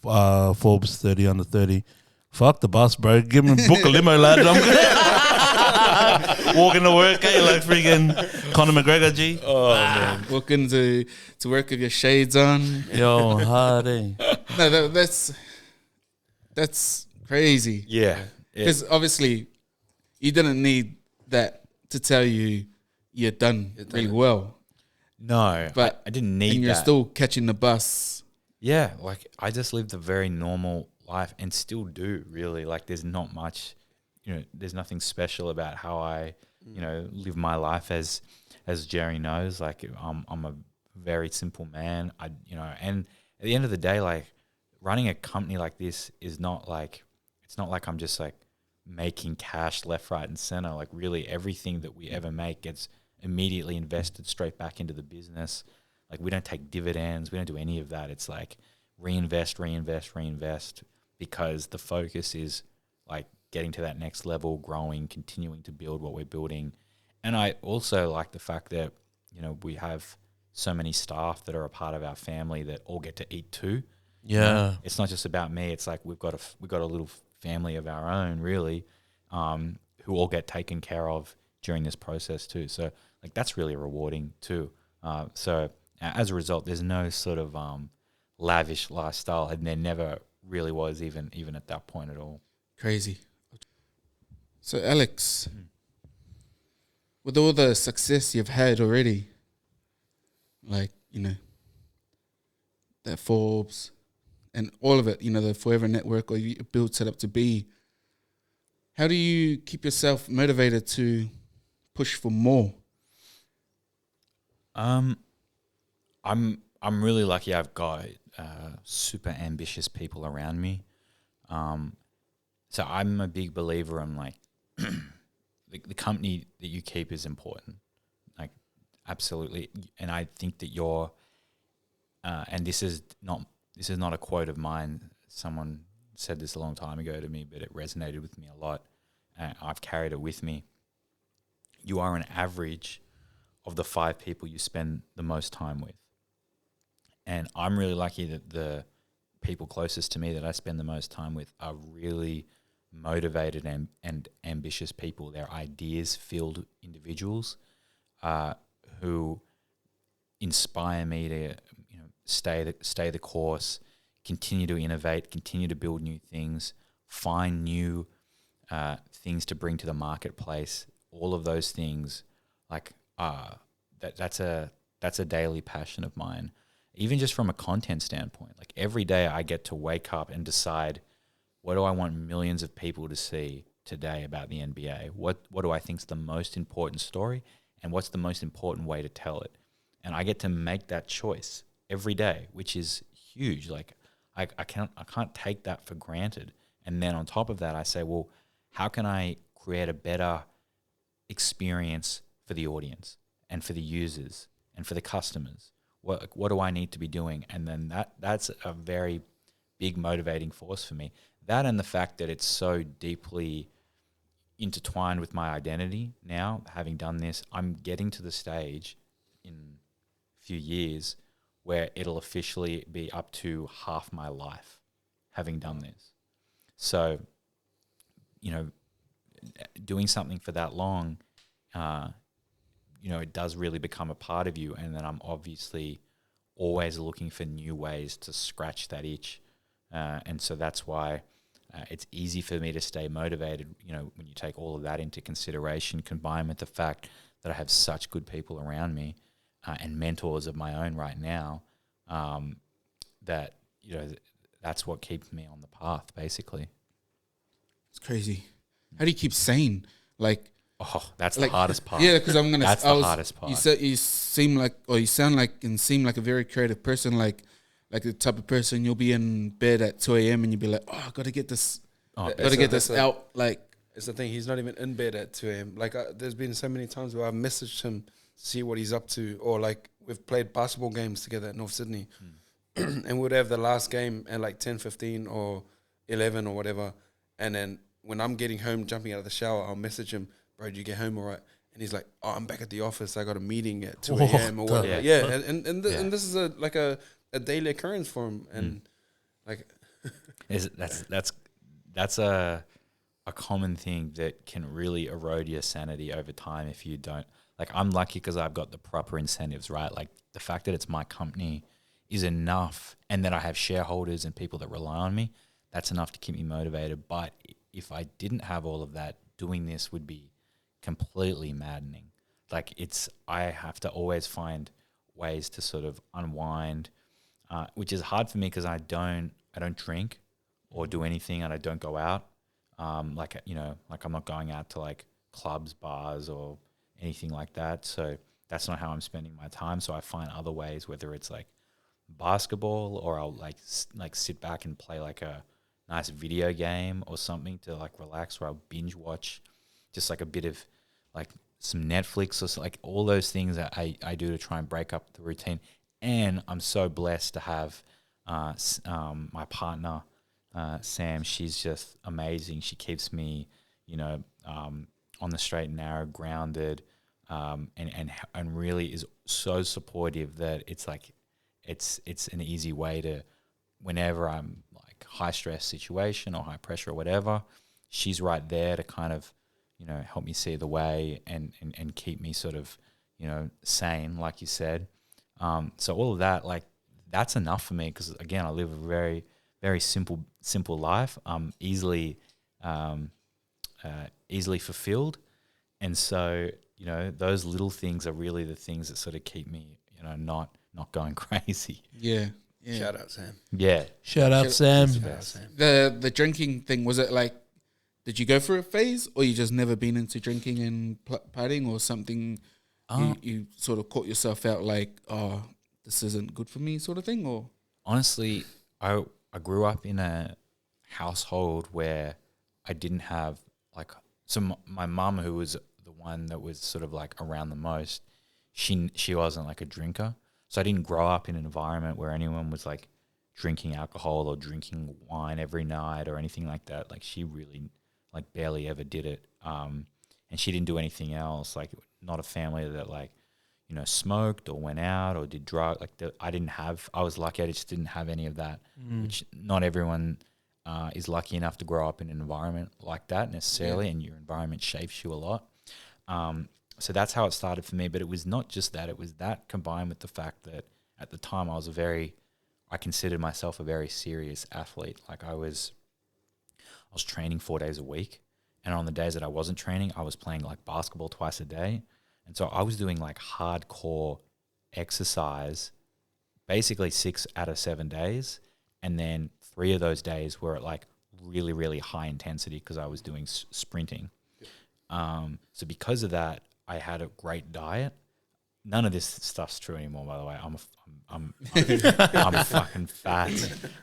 Forbes 30 under 30, fuck the bus, bro. Give me book a limo, lad. I'm walking to work, like freaking Conor McGregor, G. Oh man, walking to work with your shades on. Yo, hard, eh? No, that's crazy. Yeah. Because obviously you didn't need that to tell you you're done really well. No, but I didn't need that. And you're still catching the bus. Yeah, like, I just lived a very normal life and still do, really. Like, there's not much, there's nothing special about how I, live my life, as Jerry knows. Like, I'm a very simple man. And at the end of the day, like, running a company like this is not like, it's not like I'm just like making cash left, right, and center. Like, really, everything that we ever make gets immediately invested straight back into the business. Like, we don't take dividends. We don't do any of that. It's like reinvest, because the focus is like getting to that next level, growing, continuing to build what we're building. And I also like the fact that, we have so many staff that are a part of our family that all get to eat too. Yeah. It's not just about me. It's like we've got a little family of our own, really, who all get taken care of during this process too. So, like, that's really rewarding too. So as a result, there's no sort of lavish lifestyle, and there never really was, even at that point at all. Crazy. So, Alex, with all the success you've had already, like, that Forbes and all of it, the Forever Network, or you build set up to be, how do you keep yourself motivated to push for more? I'm really lucky. I've got super ambitious people around me. So I'm a big believer in, like, the company that you keep is important. Like, absolutely. And I think that you're, and this is not a quote of mine. Someone said this a long time ago to me, but it resonated with me a lot. I've carried it with me. You are an average of the 5 people you spend the most time with. And I'm really lucky that the people closest to me that I spend the most time with are really motivated and ambitious people. They're ideas-filled individuals who inspire me to stay the course, continue to innovate, continue to build new things, find new things to bring to the marketplace. All of those things, like, that's a daily passion of mine. Even just from a content standpoint, like, every day I get to wake up and decide, what do I want millions of people to see today about the NBA? What do I think is the most important story, and what's the most important way to tell it? And I get to make that choice every day, which is huge. Like, I can't take that for granted. And then on top of that, I say, well, how can I create a better experience for the audience and for the users and for the customers? What do I need to be doing? And then that's a very big motivating force for me. That, and the fact that it's so deeply intertwined with my identity now, having done this, I'm getting to the stage in a few years where it'll officially be up to half my life having done this. So, doing something for that long, it does really become a part of you. And then I'm obviously always looking for new ways to scratch that itch. And so that's why it's easy for me to stay motivated, when you take all of that into consideration, combined with the fact that I have such good people around me and mentors of my own right now, that, that's what keeps me on the path, basically. It's crazy. How do you keep sane? Like, that's the hardest part. Yeah, because that's the hardest part. You said you seem like, or you sound like, and seem like a very creative person. Like the type of person you'll be in bed at 2 a.m. and you'll be like, I got to get this, out. Like, it's the thing. He's not even in bed at 2 a.m. Like, there's been so many times where I've messaged him to see what he's up to, or like we've played basketball games together at North Sydney, and we'd have the last game at like 10:15 or 11 or whatever, and then when I'm getting home, jumping out of the shower, I'll message him, bro, did you get home all right? And he's like, I'm back at the office. I got a meeting at 2 a.m. or whatever. Yeah. And this is a daily occurrence for him. And like, that's a common thing that can really erode your sanity over time if you don't. Like, I'm lucky because I've got the proper incentives, right? Like, the fact that it's my company is enough, and that I have shareholders and people that rely on me, that's enough to keep me motivated. But if I didn't have all of that, doing this would be completely maddening. Like, I have to always find ways to sort of unwind, which is hard for me because I don't drink or do anything, and I don't go out. Like I'm not going out to like clubs, bars, or anything like that. So that's not how I'm spending my time. So I find other ways, whether it's like basketball, or I'll like sit back and play like a nice video game or something to like relax, or I'll binge watch just like a bit of like some Netflix or like all those things that I do to try and break up the routine. And I'm so blessed to have my partner, Sam. She's just amazing. She keeps me, on the straight and narrow, grounded, and really is so supportive that it's like it's an easy way to, whenever I'm like high stress situation or high pressure or whatever, she's right there to kind of, help me see the way and keep me sort of, sane, like you said. So all of that, like, that's enough for me, because again, I live a very, very simple life. Easily fulfilled. And so, those little things are really the things that sort of keep me, not going crazy. Yeah. Shout out, Sam. Yeah. Shout out, Sam. The drinking thing, was it like, did you go through a phase, or you just never been into drinking and partying, or something you sort of caught yourself out like, oh, this isn't good for me, sort of thing? Or Honestly, I grew up in a household where I didn't have my mum, who was the one that was sort of like around the most, she wasn't like a drinker. So I didn't grow up in an environment where anyone was like drinking alcohol or drinking wine every night or anything like that. Like, she really like barely ever did it. And she didn't do anything else. Like, not a family that like, smoked or went out or did drugs. Like, I was lucky I just didn't have any of that, which not everyone is lucky enough to grow up in an environment like that necessarily, and your environment shapes you a lot. So that's how it started for me. But it was not just that. It was that combined with the fact that at the time I considered myself a very serious athlete. Like, I was training 4 days a week. And on the days that I wasn't training, I was playing like basketball twice a day. And so I was doing like hardcore exercise basically 6 out of 7 days. And then 3 of those days were at like really, really high intensity because I was doing sprinting. So because of that, I had a great diet. None of this stuff's true anymore, by the way. I'm fucking fat.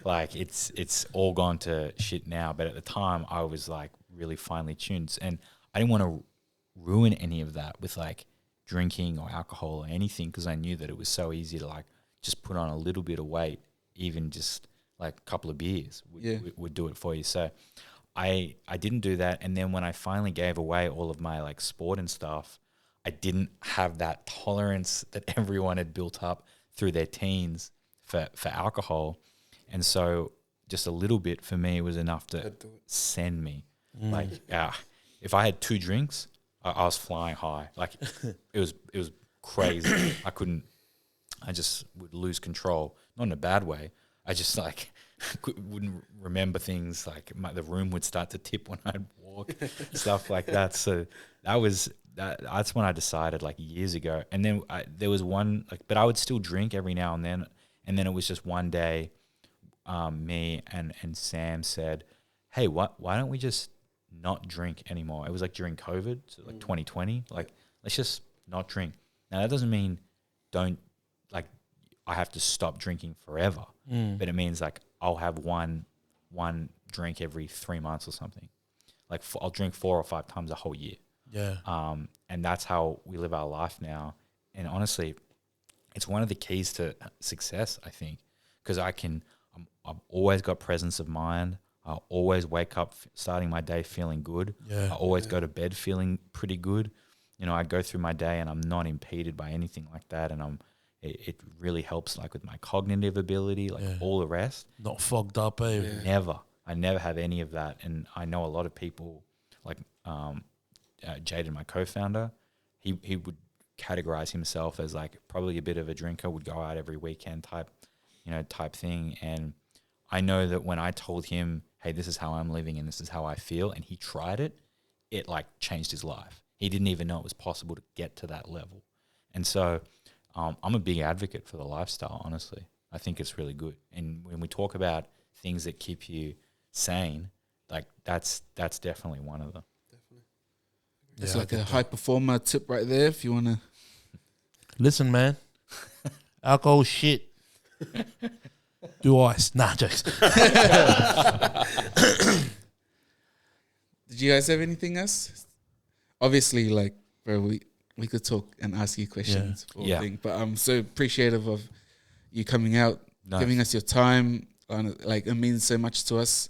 Like, it's all gone to shit now. But at the time, I was like really finely tuned, and I didn't want to ruin any of that with like drinking or alcohol or anything, because I knew that it was so easy to like just put on a little bit of weight, even just like a couple of beers would do it for you. So I didn't do that. And then when I finally gave away all of my like sport and stuff, I didn't have that tolerance that everyone had built up through their teens for alcohol. And so just a little bit for me was enough to send me. Like, if I had 2 drinks, I was flying high. Like, it was crazy. I just would lose control. Not in a bad way. I just like wouldn't remember things. Like, the room would start to tip when I'd walk, stuff like that. So that's when I decided, like, years ago. And then there was one, like, but I would still drink every now and then. And then it was just one day, me and Sam said, hey, why don't we just not drink anymore? It was like during COVID, so like 2020. Like, let's just not drink. Now, that doesn't mean I have to stop drinking forever. But it means like I'll have one drink every 3 months or something. Like, I'll drink 4 or 5 times a whole year. Yeah. And that's how we live our life now. And honestly, it's one of the keys to success, I think, because I've always got presence of mind. I always wake up starting my day feeling good. Yeah. I always go to bed feeling pretty good. I go through my day and I'm not impeded by anything like that. And it really helps, like, with my cognitive ability, like all the rest. Not fogged up, eh? Yeah. Never. I never have any of that. And I know a lot of people, like Jaden, my co-founder, he would categorize himself as like probably a bit of a drinker, would go out every weekend type thing. And I know that when I told him, hey, this is how I'm living and this is how I feel, and he tried it, it like changed his life. He didn't even know it was possible to get to that level. And so I'm a big advocate for the lifestyle, honestly. I think it's really good. And when we talk about things that keep you sane, like that's definitely one of them. It's like a high performer tip right there if you want to. Listen, man. Alcohol shit. Do ice. Nah, jokes. Did you guys have anything else? Obviously, like, bro, we could talk and ask you questions for Yeah. thing, but I'm so appreciative of you coming out, No. giving us your time. Like, it means so much to us.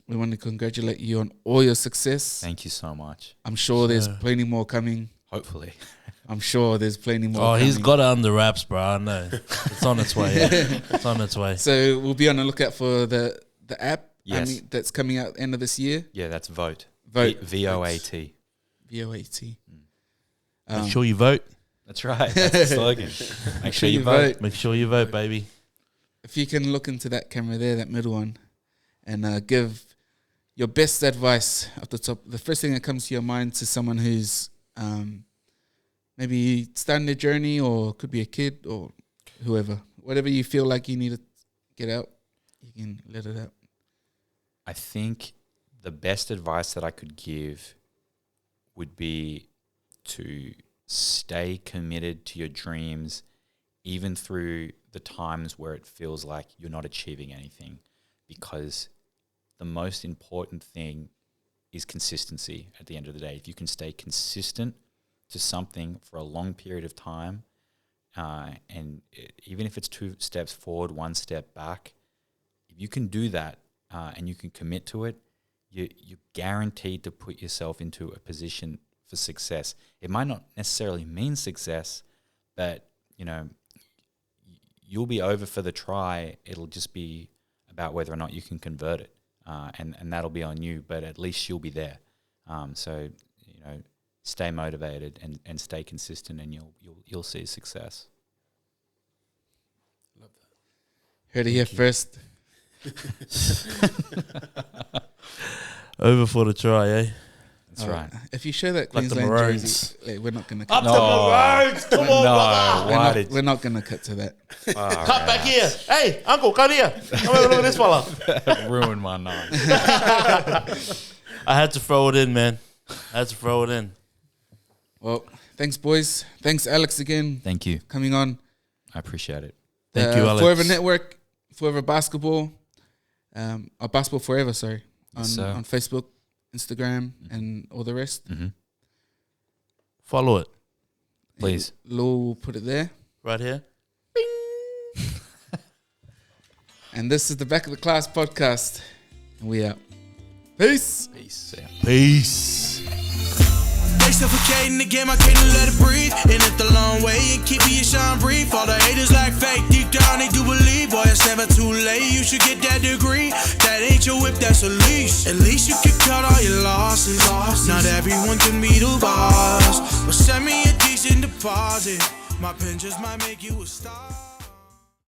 We want to congratulate you on all your success. Thank you so much. I'm sure there's plenty more coming. Hopefully. I'm sure there's plenty more. Oh, he's coming. got it under wraps, bro. I know. It's on its way. Yeah. It's on its way. So we'll be on the lookout for the app. Yes. That's coming out end of this year. Yeah, that's Vote. Vote. VOAT. VOAT. Make sure you vote. That's right. That's the slogan. Make sure you vote. Make sure you vote, baby. If you can look into that camera there, that middle one, and give your best advice off the top, the first thing that comes to your mind to someone who's maybe starting their journey, or could be a kid or whoever, whatever you feel like you need to get out, you can let it out. I think the best advice that I could give would be to stay committed to your dreams, even through the times where it feels like you're not achieving anything, because the most important thing is consistency at the end of the day. If you can stay consistent to something for a long period of time, even if it's 2 steps forward, 1 step back, if you can do that and you can commit to it, you're guaranteed to put yourself into a position for success. It might not necessarily mean success, but you'll be over for the try. It'll just be about whether or not you can convert it, and that'll be on you. But at least you'll be there. So stay motivated and stay consistent, and you'll see success. Love that. Heard it here first. Over for the try, eh? That's right. If you show that Like the Queensland Maroons. jersey, we're not going to Up cut. the Maroons! Come on, brother! We're not going to cut to that. Cut back here. Hey, uncle, come here. Come over, look at this fella. Ruined my night. I had to throw it in, man. I had to throw it in. Well, thanks, boys. Thanks, Alex, again. Thank you. Coming on. I appreciate it. Thank you, Alex. Forever Network, Forever Basketball, or Basketball Forever, sorry, Yes, on Facebook, Instagram, and all the rest. Mm-hmm. Follow it. Please. Lou will put it there. Right here. And this is the Back of the Class podcast. And we out. Peace. Peace. Yeah. Peace. They suffocating the game, I can't let it breathe. And it's the long way and keep me a shine brief. All the haters like fake, deep down they do believe. Boy, it's never too late, you should get that degree. That ain't your whip, that's a leash. At least you can cut all your losses. Not everyone can be the boss, but send me a decent deposit. My pen just might make you a star.